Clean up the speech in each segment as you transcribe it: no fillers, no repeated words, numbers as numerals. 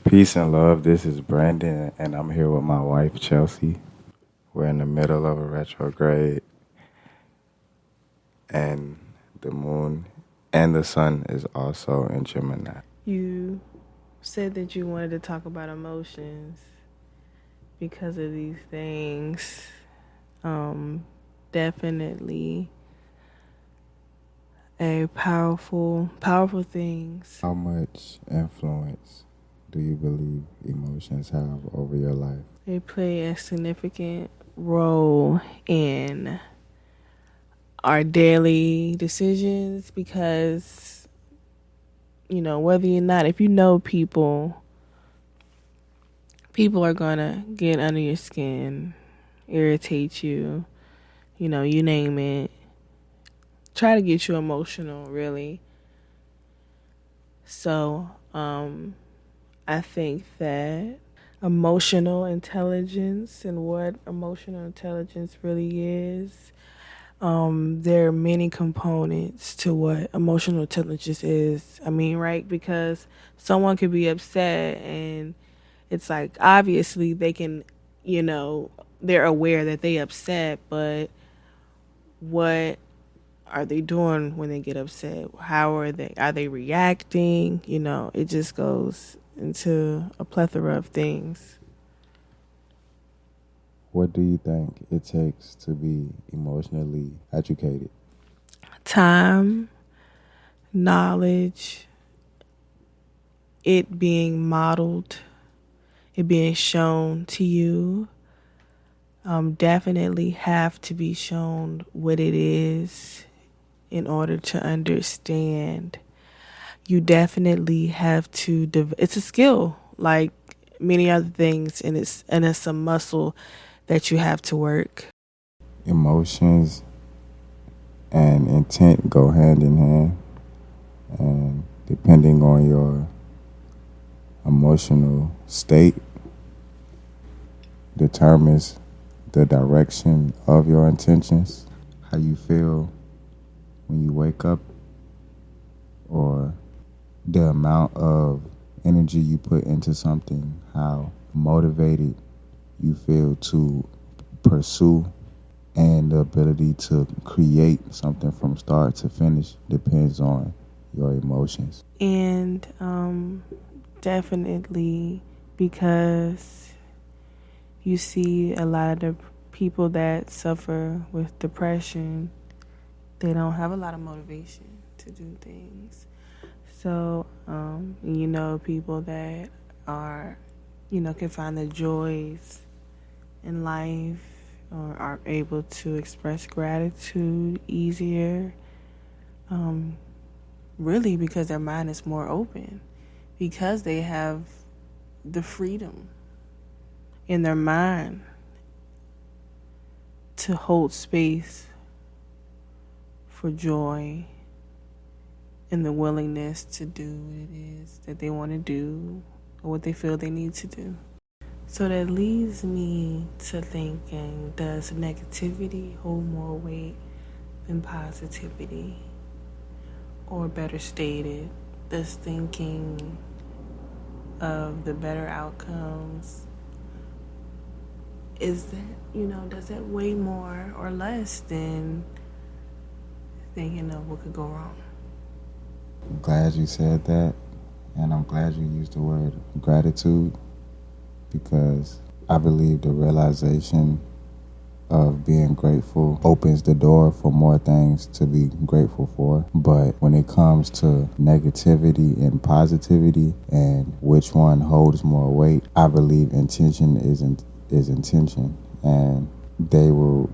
Peace and love. This is Brandon, and I'm here with my wife, Chelsea. We're in the middle of a retrograde, and the moon and the sun is also in Gemini. You said that you wanted to talk about emotions because of these things. Definitely a powerful things. How much influence do you believe emotions have over your life? They play a significant role in our daily decisions because, whether or not, if you know people are gonna get under your skin, irritate you, you name it, try to get you emotional, really. So, I think that emotional intelligence and what emotional intelligence really is, there are many components to what emotional intelligence is. I mean, right? Because someone could be upset and it's like, obviously they can, they're aware that they upset, but what are they doing when they get upset? How are they reacting? It just goes into a plethora of things. What do you think it takes to be emotionally educated? Time, knowledge, it being modeled, it being shown to you. Definitely have to be shown what it is in order to understand. You definitely have to it's a skill like many other things, and it's a muscle that you have to work. Emotions and intent go hand in hand, and depending on your emotional state determines the direction of your intentions. How you feel when you wake up, or the amount of energy you put into something, how motivated you feel to pursue, and the ability to create something from start to finish depends on your emotions. And definitely, because you see a lot of the people that suffer with depression, they don't have a lot of motivation to do things. So, people that are, can find the joys in life or are able to express gratitude easier, really because their mind is more open, because they have the freedom in their mind to hold space for joy and the willingness to do what it is that they want to do or what they feel they need to do. So that leads me to thinking, does negativity hold more weight than positivity? Or better stated, does thinking of the better outcomes, is that, does that weigh more or less than thinking of what could go wrong? I'm glad you said that, and I'm glad you used the word gratitude, because I believe the realization of being grateful opens the door for more things to be grateful for. But when it comes to negativity and positivity and which one holds more weight, I believe intention is intention, and they will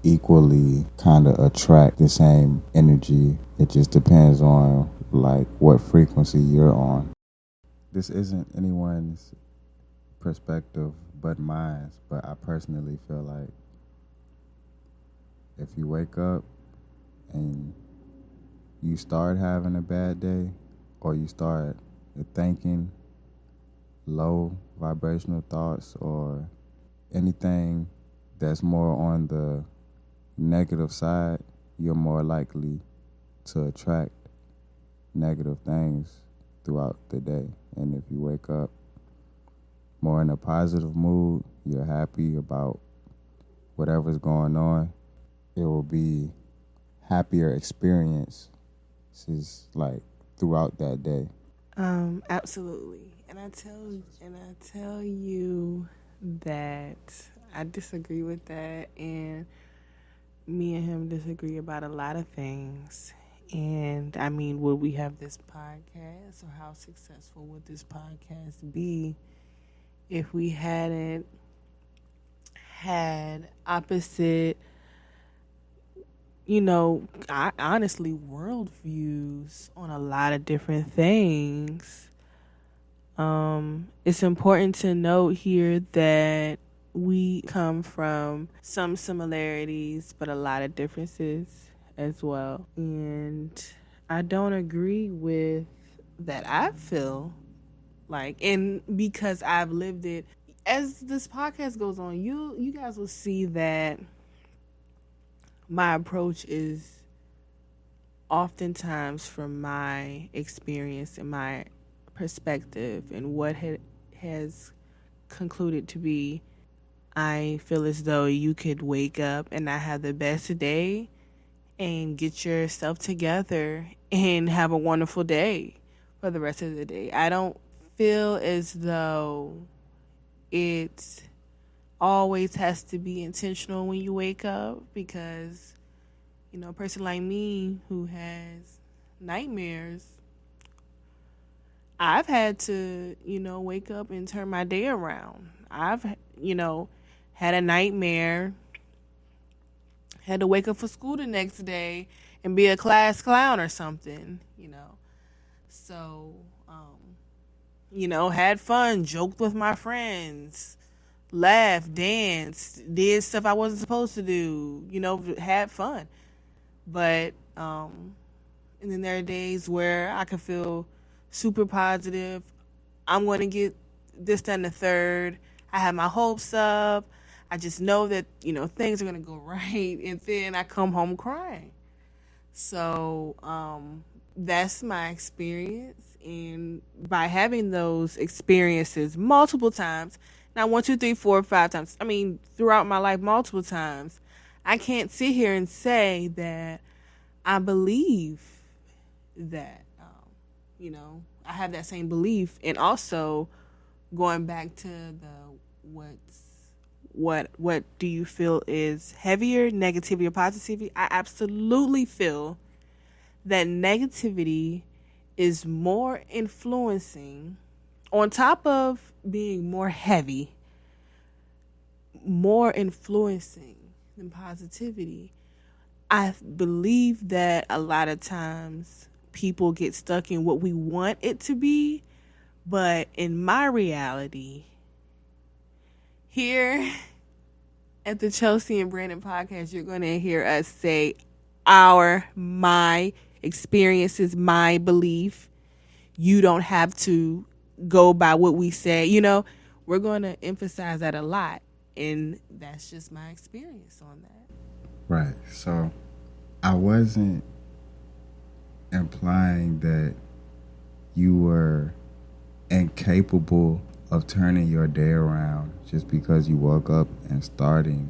equally kind of attract the same energy. It just depends on like what frequency you're on. This isn't anyone's perspective but mine, but I personally feel like if you wake up and you start having a bad day, or you start thinking low vibrational thoughts, or anything that's more on the negative side, you're more likely to attract negative things throughout the day. And if you wake up more in a positive mood, you're happy about whatever's going on, it will be happier experiences like throughout that day. Absolutely. And I tell you that I disagree with that, and me and him disagree about a lot of things. And I mean, would we have this podcast, or how successful would this podcast be if we hadn't had opposite, honestly, worldviews on a lot of different things? It's important to note here that we come from some similarities, but a lot of differences as well. And I don't agree with that. I feel like, and because I've lived it, as this podcast goes on, you guys will see that my approach is oftentimes from my experience and my perspective and what has concluded to be. I feel as though you could wake up and not have the best day and get yourself together and have a wonderful day for the rest of the day. I don't feel as though it always has to be intentional when you wake up, because, a person like me who has nightmares, I've had to, wake up and turn my day around. I've, had a nightmare, had to wake up for school the next day and be a class clown or something. So, had fun, joked with my friends, laughed, danced, did stuff I wasn't supposed to do, had fun. But, and then there are days where I can feel super positive. I'm going to get this, that, and the third. I have my hopes up. I just know that, things are going to go right. And then I come home crying. So that's my experience. And by having those experiences multiple times, not 1, 2, 3, 4, 5 times, I mean, throughout my life, multiple times, I can't sit here and say that I believe that, I have that same belief. And also going back to the what do you feel is heavier, negativity or positivity? I absolutely feel that negativity is more influencing, on top of being more heavy, more influencing than positivity. I believe that a lot of times people get stuck in what we want it to be, but in my reality, here at the Chelcy and Brandon podcast, you're going to hear us say my experiences, my belief. You don't have to go by what we say. We're going to emphasize that a lot. And that's just my experience on that. Right. So I wasn't implying that you were incapable of turning your day around just because you woke up and started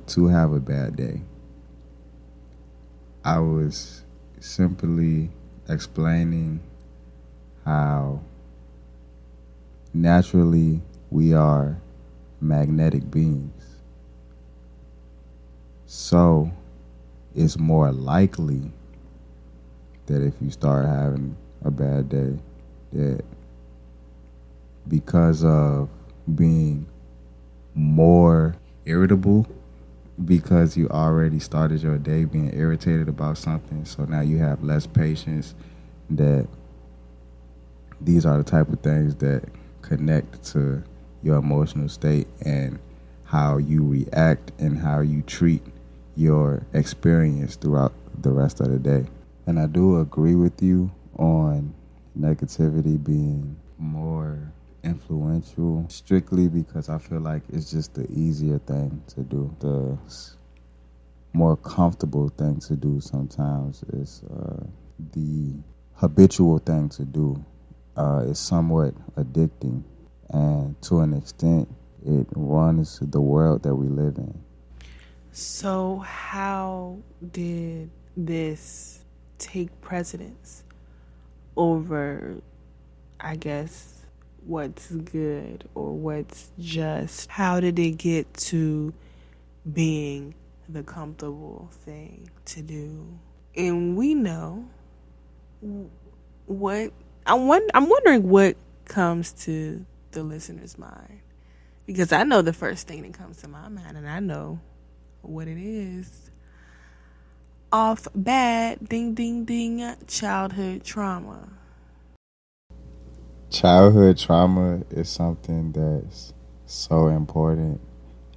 to have a bad day. I was simply explaining how naturally we are magnetic beings. So it's more likely that if you start having a bad day, that because of being more irritable, because you already started your day being irritated about something, so now you have less patience, that these are the type of things that connect to your emotional state and how you react and how you treat your experience throughout the rest of the day. And I do agree with you on negativity being more influential, strictly because I feel like it's just the easier thing to do. The more comfortable thing to do sometimes is the habitual thing to do. It's somewhat addicting. And to an extent, it runs the world that we live in. So, how did this take precedence over, I guess, what's good or what's just? How did it get to being the comfortable thing to do? And we know what I'm wondering what comes to the listener's mind, because I know the first thing that comes to my mind, and I know what it is. Off bad, ding ding ding, childhood trauma. Childhood trauma is something that's so important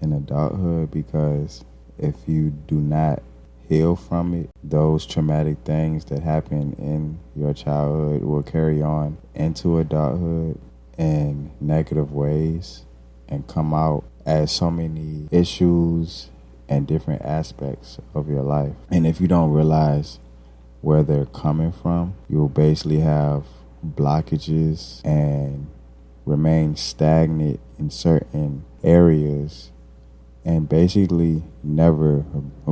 in adulthood because if you do not heal from it, those traumatic things that happen in your childhood will carry on into adulthood in negative ways and come out as so many issues and different aspects of your life. And if you don't realize where they're coming from, you'll basically have blockages and remain stagnant in certain areas and basically never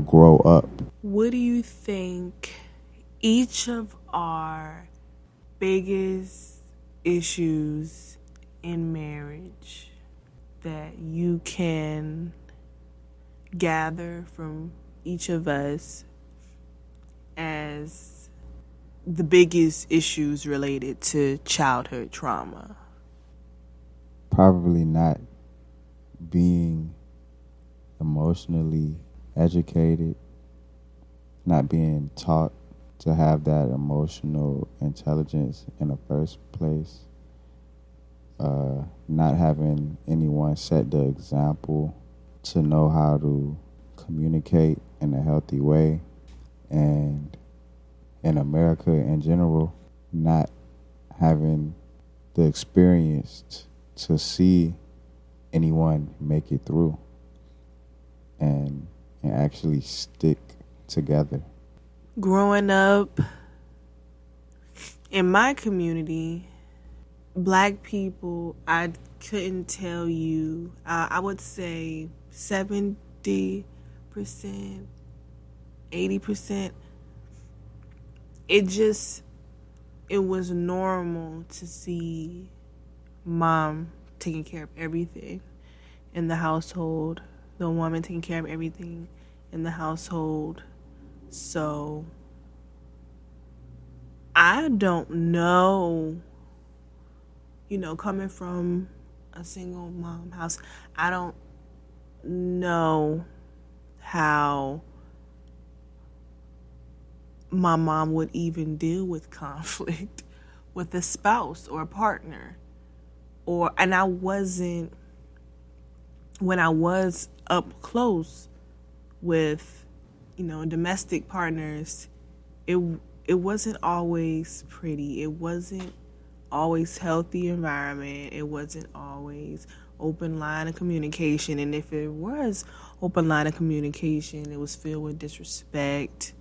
grow up. What do you think each of our biggest issues in marriage that you can gather from each of us as the biggest issues related to childhood trauma? Probably not being emotionally educated, not being taught to have that emotional intelligence in the first place, not having anyone set the example to know how to communicate in a healthy way, and in America in general, not having the experience to see anyone make it through and actually stick together. Growing up in my community, Black people, I couldn't tell you, I would say 70%, 80%. It was normal to see mom taking care of everything in the household, the woman taking care of everything in the household. So I don't know, coming from a single mom house, I don't know how my mom would even deal with conflict with a spouse or a partner. And I wasn't, when I was up close with, domestic partners, it wasn't always pretty. It wasn't always healthy environment. It wasn't always open line of communication. And if it was open line of communication, it was filled with disrespect,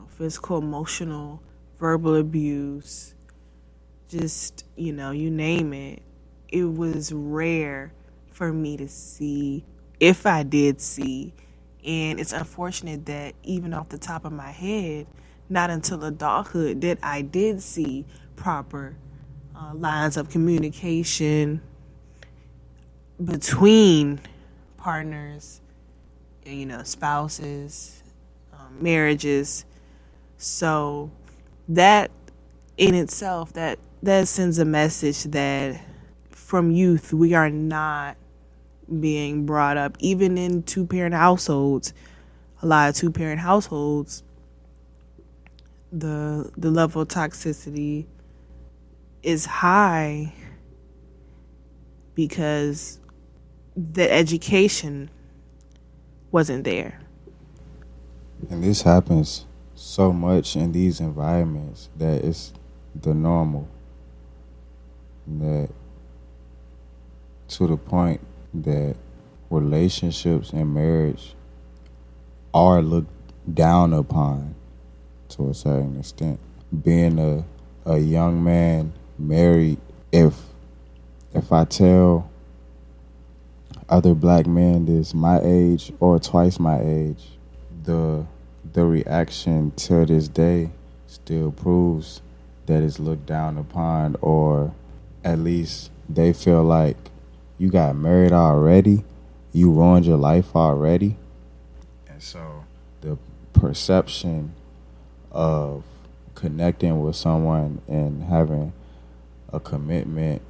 physical, emotional, verbal abuse, just, you name it. It was rare for me to see, if I did see. And it's unfortunate that even off the top of my head, not until adulthood that I did see proper lines of communication between partners, spouses, marriages. So that in itself, that sends a message that from youth we are not being brought up, even in two-parent households. A lot of two-parent households, the level of toxicity is high because the education wasn't there. And this happens so much in these environments that it's the normal, that to the point that relationships and marriage are looked down upon to a certain extent. Being a young man married, if if I tell other black men this my age or twice my age, the the reaction to this day still proves that it's looked down upon, or at least they feel like you got married already, you ruined your life already. And so the perception of connecting with someone and having a commitment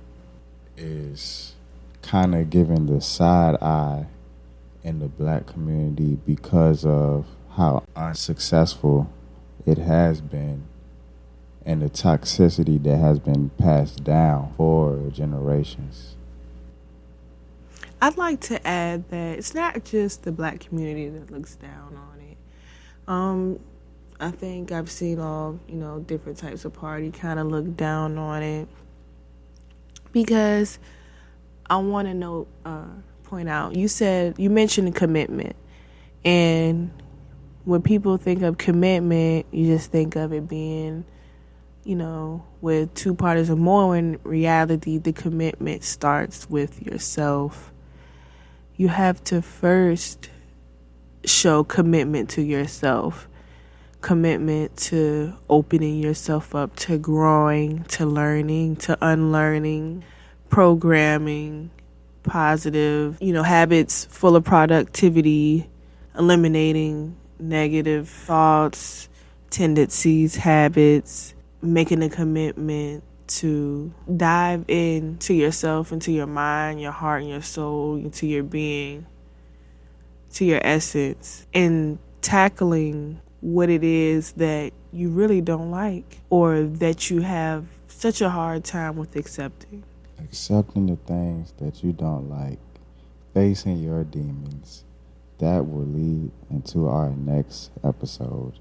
is kind of given the side eye in the black community because of how unsuccessful it has been and the toxicity that has been passed down for generations. I'd like to add that it's not just the black community that looks down on it. Um, I think I've seen all, different types of party kind of look down on it because I want to point out, you mentioned commitment. And when people think of commitment, you just think of it being, with two parties or more. In reality, the commitment starts with yourself. You have to first show commitment to yourself, commitment to opening yourself up to growing, to learning, to unlearning, programming, positive, habits full of productivity, eliminating negative thoughts, tendencies, habits, making a commitment to dive into yourself, into your mind, your heart, and your soul, into your being, to your essence, and tackling what it is that you really don't like or that you have such a hard time with accepting. Accepting the things that you don't like, facing your demons, that will lead into our next episode.